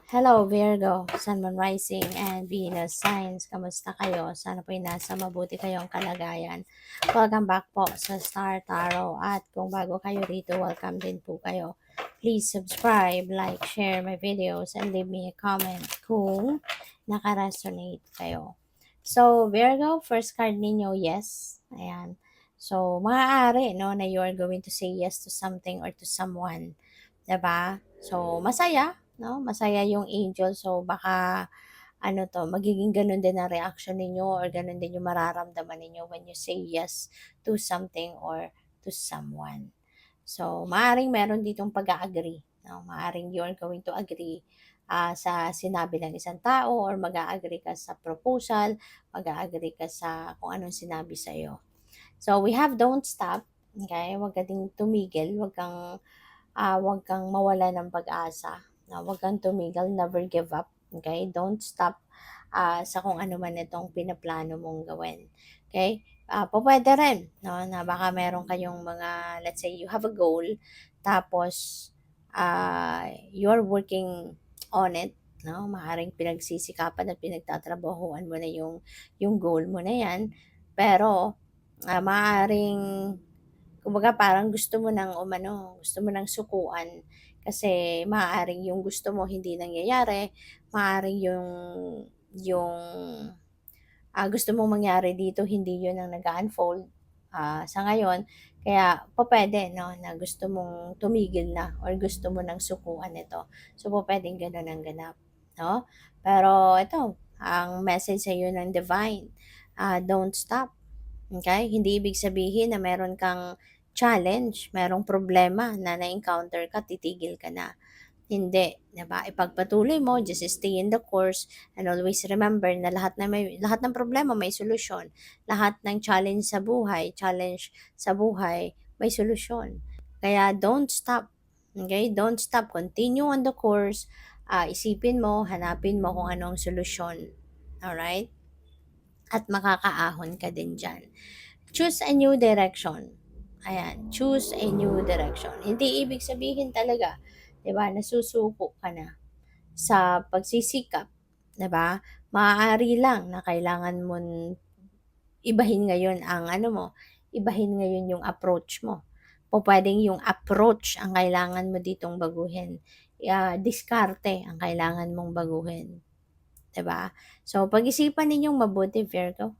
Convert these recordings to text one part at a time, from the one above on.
Hello Virgo, Sun, Moon, Rising, and Venus signs. Kamusta kayo? Sana po'y nasa mabuti kayong kalagayan. Welcome back po sa Star Tarot. At kung bago kayo rito, welcome din po kayo. Please subscribe, like, share my videos, and leave me a comment kung nakaresonate kayo. So, Virgo, first card ninyo, yes. Ayan. So, maaari, no, na you are going to say yes to something or to someone. 'Di ba? So, masaya, no? Masaya yung angel. So, baka ano 'to, magiging gano'n din ang reaction ninyo or gano'n din yung mararamdaman ninyo when you say yes to something or to someone. So, maaring meron ditong pag-a-agree, no? Maaring you're going to agree sa sinabi ng isang tao or mag-a-agree ka sa proposal, mag-a-agree ka sa kung anong sinabi sa'yo. So, we have don't stop, okay? Huwag ka ding tumigil, huwag kang mawala ng pag-asa. No? Huwag kang tumigil, never give up. Okay? Don't stop sa kung ano man itong pinaplano mong gawin. Okay? Pwede rin, no? Na baka meron kayong mga, let's say, you have a goal, tapos you're working on it, no? Maaring pinagsisikapan at pinagtatrabahuan mo na yung goal mo na yan, pero maaring kumbaga parang gusto mo ng umano, gusto mo ng sukuan kasi maaaring yung gusto mo hindi nangyayari, maaaring yung gusto mong mangyari dito hindi yun ang nag-unfold sa ngayon. Kaya pupuwede 'no, na gusto mong tumigil na or gusto mo ng sukuan ito. So pupuwedeng gano'n ang ganap, 'no? Pero ito, ang message sa'yo ng divine, don't stop. Okay, hindi ibig sabihin na meron kang challenge, merong problema na na-encounter ka, titigil ka na. Hindi, 'di ba? Ipagpatuloy mo, just stay in the course and always remember na lahat ng problema may solusyon. Lahat ng challenge sa buhay may solusyon. Kaya don't stop. Okay? Don't stop. Continue on the course. Isipin mo, hanapin mo kung ano ang solusyon. Alright? At makakaahon ka din dyan. Choose a new direction. Ayan, choose a new direction. Hindi ibig sabihin talaga, 'di ba, nasusuko ka na sa pagsisikap, 'di ba? Maaari lang na kailangan mo ibahin ngayon ang ano mo, ibahin ngayon yung approach mo. Pupuwedeng yung approach ang kailangan mo ditong baguhin. Diskarte ang kailangan mong baguhin, 'di ba? So, pag-isipan ninyong mabuti, Virgo.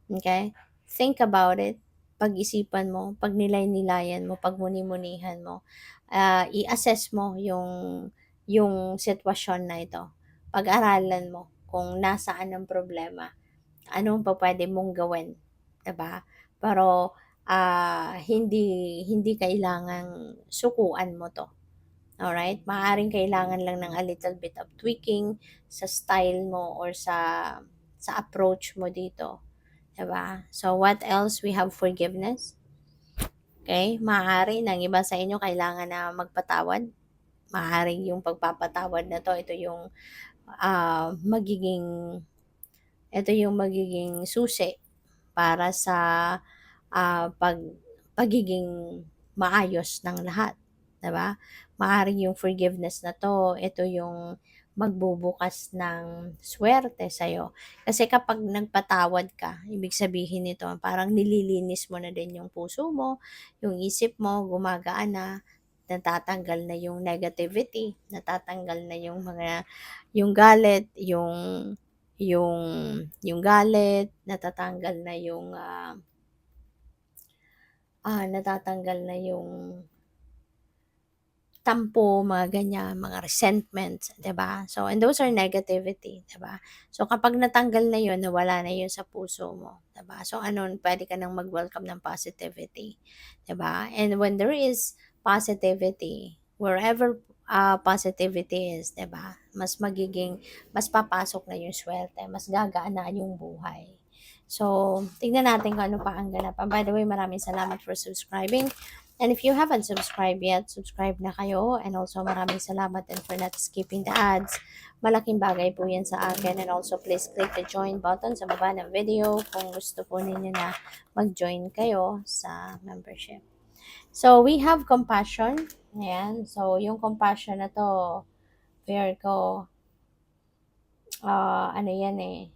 Okay? Think about it. Pag-isipan mo, pagnilay-nilayan mo, pagmuni-munihan mo, i-assess mo yung sitwasyon na ito. Pag-aralan mo kung nasaan ang problema, anong pupuwede mong gawin, 'di ba? Pero, hindi hindi kailangang sukuan mo 'to, alright? Maaaring kailangan lang ng a little bit of tweaking sa style mo or sa approach mo dito. 'Di ba? So, what else? We have forgiveness. Okay? Maaari ng iba sa inyo kailangan na magpatawad. Maaaring yung pagpapatawad na 'to, ah, magiging magiging susi para sa, pagiging maayos ng lahat, 'di ba? Maaaring yung forgiveness na 'to, ito yung magbubukas ng suwerte sa'yo. Kasi kapag nagpatawad ka, ibig sabihin nito parang nililinis mo na din yung puso mo, yung isip mo gumagaan na, natatanggal na yung negativity, natatanggal na yung galit, yung galit, natatanggal na natatanggal na yung tampo, mga ganyan, mga resentments, 'di ba? So, and those are negativity, 'di ba? So, kapag natanggal na 'yun, nawala na 'yun sa puso mo, 'di ba? So, ano, puwede ka nang mag-welcome ng positivity, 'di ba? And when there is positivity, wherever positivity is, 'di ba? Mas papasok na yung swerte, mas gagaan na yung buhay. So, tingnan natin kung ano pa ang ganap. And by the way, maraming salamat for subscribing. And if you haven't subscribed yet, subscribe na kayo. And also, maraming salamat din for not skipping the ads. Malaking bagay po yan sa akin. And also, please click the join button sa baba ng video kung gusto po ninyo na mag-join kayo sa membership. So, we have compassion. Ayan. So, yung compassion na to, Virgo, ano yan eh,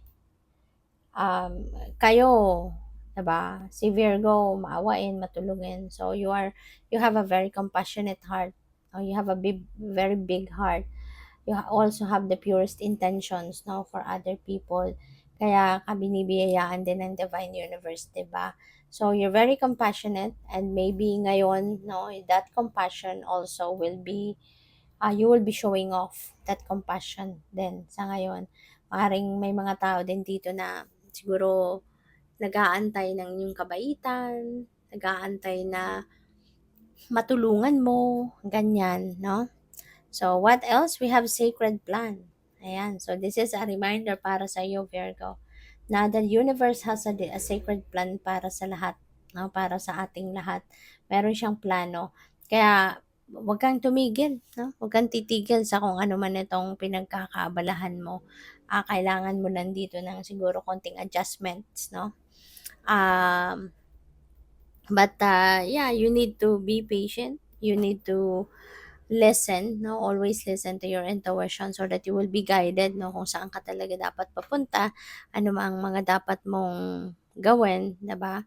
kayo, 'di ba? Si Virgo, maawain, matulungin. So you have a very compassionate heart. You have a very big heart. You also have the purest intentions, no, for other people. Kaya ka binibiyayaan din ng Divine Universe, 'di ba? So you're very compassionate, and maybe ngayon, no, that compassion also will be, you will be showing off that compassion din sa ngayon. Maaaring may mga tao din dito na siguro nag-aantay ng inyong kabaitan, nag-aantay na matulungan mo, ganyan, no? So, what else? We have sacred plan. Ayan. So, this is a reminder para sa iyo, Virgo, na the universe has a sacred plan para sa lahat, no? Para sa ating lahat. Meron siyang plano. Kaya, huwag kang tumigil, no? Huwag kang titigil sa kung ano man itong pinagkakaabalahan mo. Kailangan mo lang dito ng siguro konting adjustments, no? Um, but yeah, you need to be patient. You need to listen, no? Always listen to your intuition so that you will be guided, no? Kung saan ka talaga dapat papunta, ano ang mga dapat mong gawin, 'di ba?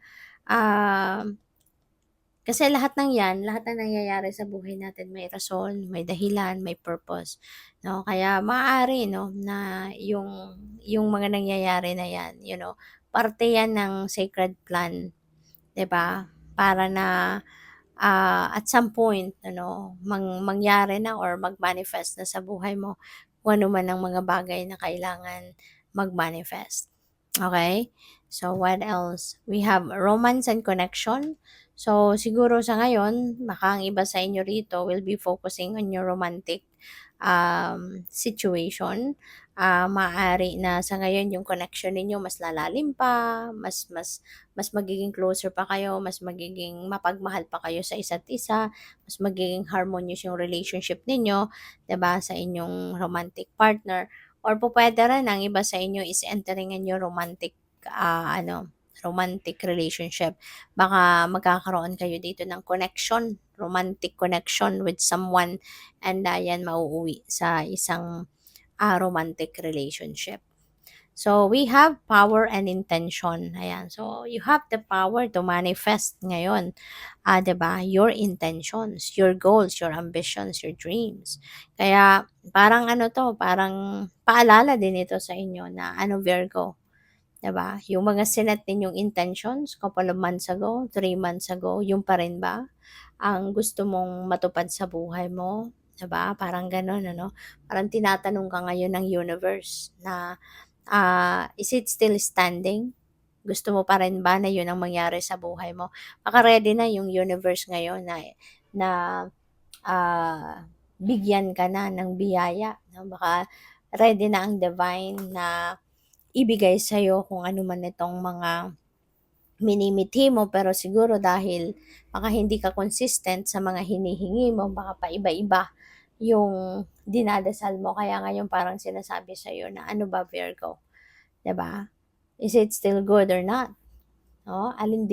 Kasi lahat ng 'yan, lahat ng nangyayari sa buhay natin may rason, may dahilan, may purpose, no? Kaya maaari, no, na yung mga nangyayari na 'yan, parte 'yan ng sacred plan, 'di ba? Para na at some point, mangyari na or mag-manifest na sa buhay mo kung ano man ang mga bagay na kailangan mag-manifest. Okay? So, what else? We have romance and connection. So, siguro sa ngayon, baka ang iba sa inyo rito will be focusing on your romantic situation. Maaari na sa ngayon yung connection ninyo mas lalalim pa, mas magiging closer pa kayo, mas magiging mapagmahal pa kayo sa isa't isa, mas magiging harmonious yung relationship ninyo, 'di ba, sa inyong romantic partner. Or po pwede rin ang iba sa inyo is entering in your romantic relationship. Baka magkakaroon kayo dito ng connection, romantic connection with someone, and yan mauuwi sa isang romantic relationship. So, we have power and intention. Ayan. So, you have the power to manifest ngayon, 'di ba? Your intentions, your goals, your ambitions, your dreams. Kaya, parang ano to, parang paalala din ito sa inyo na Virgo, 'di ba? Yung mga sinet ninyong intentions couple of months ago, 3 months ago, yung pa rin ba ang gusto mong matupad sa buhay mo? 'Di ba? Parang gano'n, ano? Parang tinatanong ka ngayon ng universe na, is it still standing? Gusto mo pa rin ba na yun ang mangyari sa buhay mo? Baka ready na yung universe ngayon na bigyan ka na ng biyaya, 'no? Baka ready na ang divine na ibigay sa'yo kung ano man itong mga minimithi mo, pero siguro dahil baka hindi ka consistent sa mga hinihingi mo, baka paiba-iba yung dinadasal mo. Kaya ngayon parang sinasabi sa'yo na, ano ba, Virgo? 'Di ba? Is it still good or not? No? Alin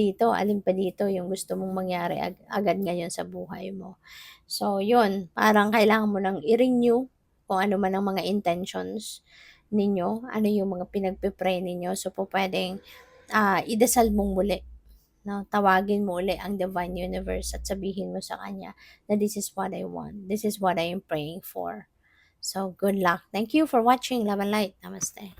pa dito yung gusto mong mangyari agad ngayon sa buhay mo. So, yun, parang kailangan mo nang i-renew kung ano man ang mga intentions ninyo, ano yung mga pinagpe-pray ninyo. So, po pwedeng idasal mong muli, no? Tawagin mo uli ang Divine Universe at sabihin mo sa kanya na this is what I want. This is what I am praying for. So, good luck. Thank you for watching Love and Light. Namaste.